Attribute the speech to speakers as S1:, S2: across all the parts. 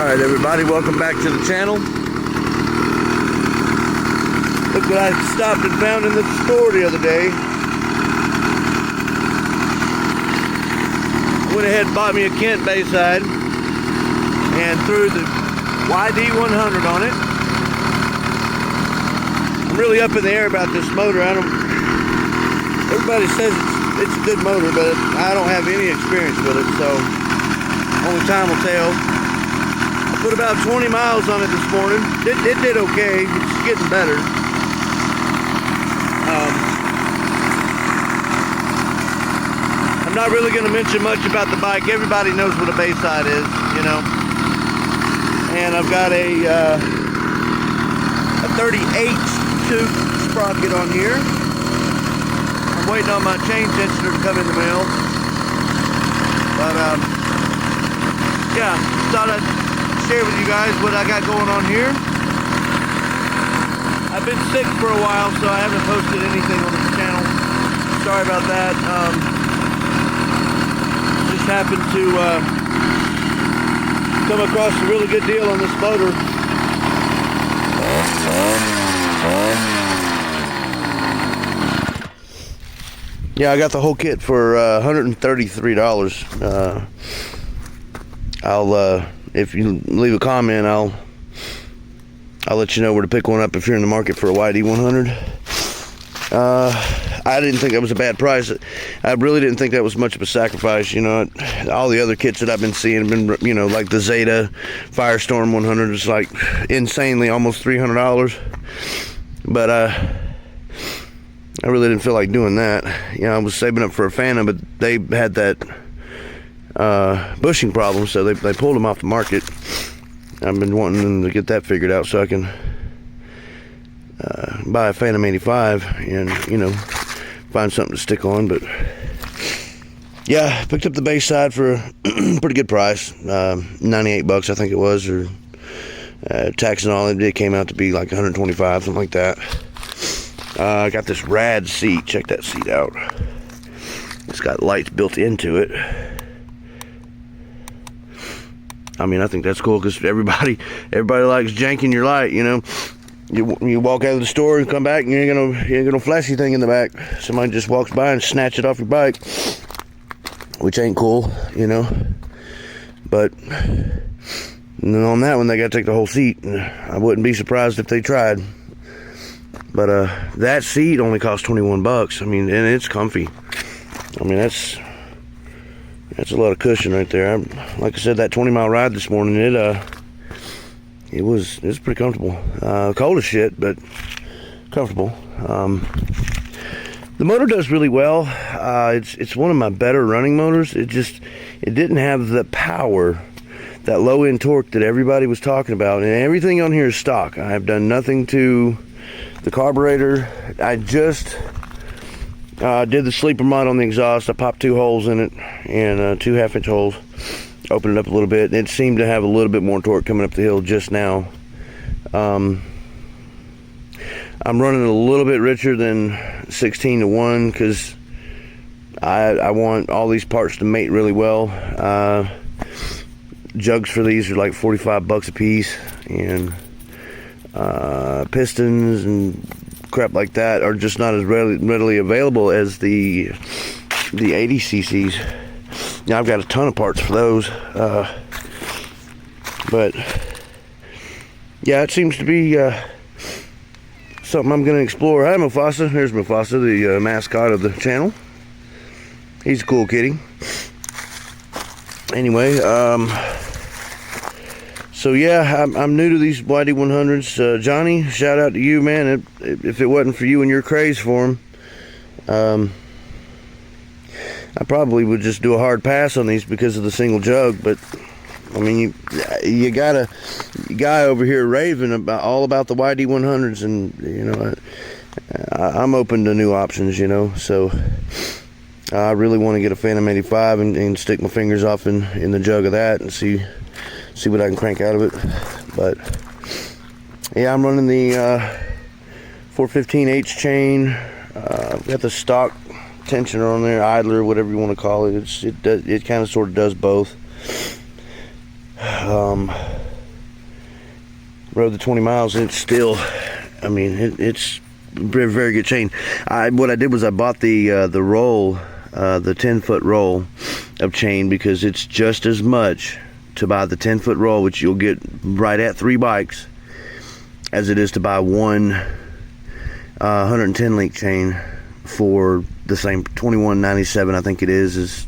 S1: Alright everybody, welcome back to the channel. Look what I stopped and found in the store the other day. Went ahead and bought me a Kent Bayside and threw the YD100 on it. I'm really up in the air about this motor. Everybody says it's a good motor, but I don't have any experience with it, so only time will tell. I put about 20 miles on it this morning. It did okay. It's getting better. I'm not really going to mention much about the bike. Everybody knows what a Bayside is, you know. And I've got a 38 tooth sprocket on here. I'm waiting on my chain tensioner to come in the mail. But yeah, thought I'd share with you guys what I got going on here. I've been sick for a while, so I haven't posted anything on this channel. Sorry about that. Just happened to come across a really good deal on this motor. Yeah, I got the whole kit for $133. If you leave a comment, I'll let you know where to pick one up if you're in the market for a YD100. I didn't think that was a bad price. I really didn't think that was much of a sacrifice. You know, all the other kits that I've been seeing have been, you know, like the Zeta Firestorm 100 is like insanely almost $300. But I really didn't feel like doing that. You know, I was saving up for a Phantom, but they had that bushing problem, so they pulled them off the market. I've been wanting them to get that figured out so I can buy a Phantom 85 and, you know, find something to stick on. But yeah, I picked up the Bayside for a pretty good price, 98 bucks I think it was, or tax and all. It came out to be like 125, something like that. I got this rad seat. Check that seat out. It's got lights built into it. I mean, I think that's cool because everybody likes janking your light, you know. You walk out of the store and come back and you ain't gonna flash anything in the back. Somebody just walks by and snatch it off your bike, which ain't cool, you know. But on that one, they gotta take the whole seat. I wouldn't be surprised if they tried. But that seat only cost 21 bucks. I mean, and it's comfy. I mean, that's a lot of cushion right there. Like I said, that 20-mile ride this morning, it was pretty comfortable. Cold as shit, but comfortable. The motor does really well. It's one of my better running motors. It didn't have the power, that low end torque that everybody was talking about, and everything on here is stock. I have done nothing to the carburetor. I just did the sleeper mod on the exhaust. I popped 2 holes in it, and 2 half-inch holes. Opened it up a little bit. It seemed to have a little bit more torque coming up the hill just now. I'm running a little bit richer than 16-to-1 because I want all these parts to mate really well. Jugs for these are like 45 bucks a piece, and pistons and crap like that are just not as readily available as the 80 cc's. Now I've got a ton of parts for those, but yeah, it seems to be something I'm going to explore. Hi Mufasa, here's Mufasa, the mascot of the channel. He's a cool kitty. Anyway, so yeah, I'm new to these YD100s. Johnny, shout out to you, man. If it wasn't for you and your craze for them, I probably would just do a hard pass on these because of the single jug. But I mean, you got a guy over here raving all about the YD100s, and you know, I'm open to new options, you know. So I really want to get a Phantom 85 and stick my fingers off in the jug of that and see what I can crank out of it. But yeah, I'm running the 415H chain. Got the stock tensioner on there, idler, whatever you want to call it. It kind of sort of does both. rode the 20 miles, and it's still, I mean, it's very, very good chain. What I did was I bought the roll, the 10-foot roll of chain, because it's just as much to buy the 10-foot roll, which you'll get right at 3 bikes, as it is to buy one 110 link chain for the same $21.97. I think it is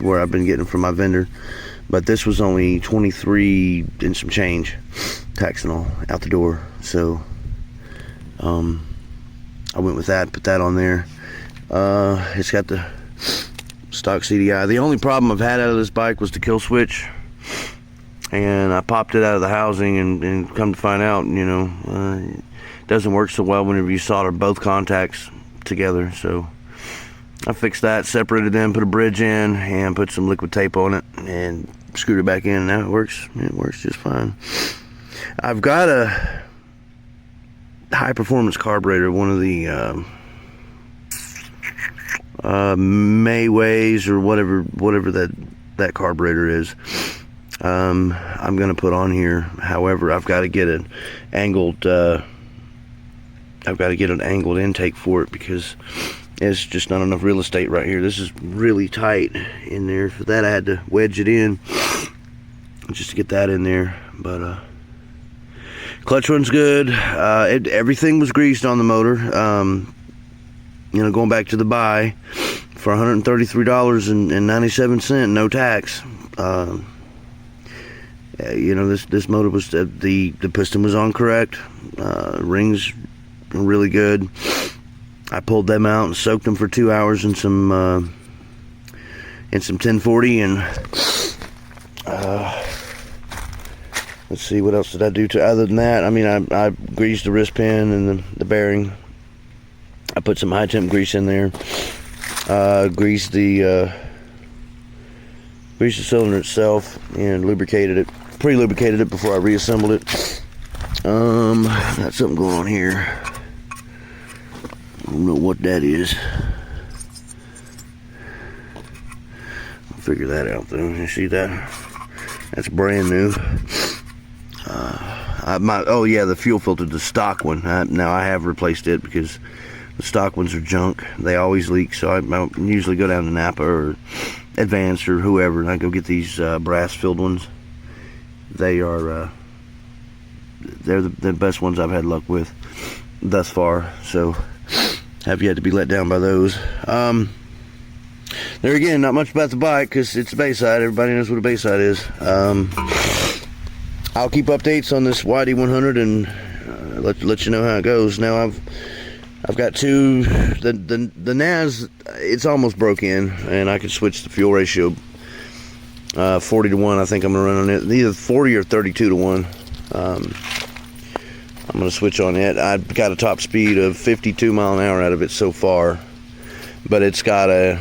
S1: where I've been getting from my vendor. But this was only 23 and some change, tax and all, out the door. So I went with that, put that on there. It's got the stock CDI. The only problem I've had out of this bike was the kill switch, and I popped it out of the housing, and come to find out, you know, it doesn't work so well whenever you solder both contacts together. So I fixed that, separated them, put a bridge in, and put some liquid tape on it, and screwed it back in, and now it works just fine. I've got a high performance carburetor, one of the Mayways or whatever that carburetor is. I'm gonna put on here. However, I've got to get an angled intake for it, because it's just not enough real estate right here. This is really tight in there. For that, I had to wedge it in just to get that in there. But clutch runs good. Everything was greased on the motor. You know, going back to the buy for $133.97, no tax. You know, this motor was the piston was on correct. Rings were really good. I pulled them out and soaked them for 2 hours in some 1040, and let's see, what else did I do to other than that? I mean, I greased the wrist pin and the bearing. I put some high temp grease in there. Greased the cylinder itself and lubricated it. Pre-lubricated it before I reassembled it. Got something going on here. I don't know what that is. I'll figure that out though. You see that? That's brand new. Oh yeah, the fuel filter, the stock one. Now I have replaced it, because the stock ones are junk. They always leak, so I usually go down to Napa or Advanced or whoever, and I go get these brass filled ones. They are they're the best ones I've had luck with thus far, so have yet to be let down by those. There again, not much about the bike, because it's Bayside. Everybody knows what a Bayside is. I'll keep updates on this YD100 and let you know how it goes. Now I've got two. The NAS, it's almost broke in, and I could switch the fuel ratio 40 to 1. I think I'm gonna run on it, either 40 or 32 to 1. I'm gonna switch on it. I've got a top speed of 52 mile an hour out of it so far, but it's got I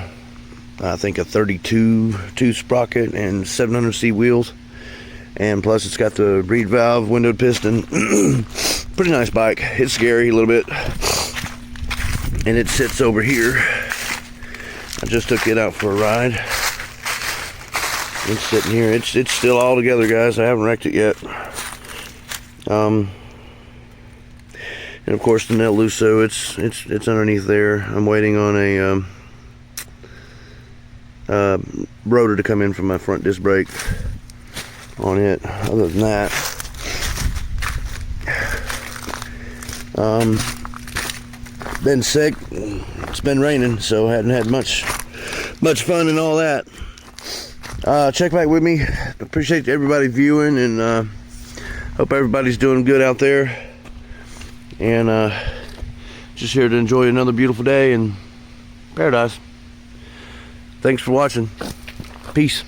S1: think a 32 sprocket and 700C wheels, and plus it's got the reed valve, windowed piston. Pretty nice bike. It's scary a little bit, and it sits over here. I just took it out for a ride. It's sitting here. It's still all together, guys. I haven't wrecked it yet. And of course the net loose, so it's underneath there. I'm waiting on a rotor to come in from my front disc brake on it. Other than that, been sick. It's been raining, so I hadn't had much fun and all that. Check back with me. Appreciate everybody viewing, and hope everybody's doing good out there. And just here to enjoy another beautiful day in paradise. Thanks for watching. Peace.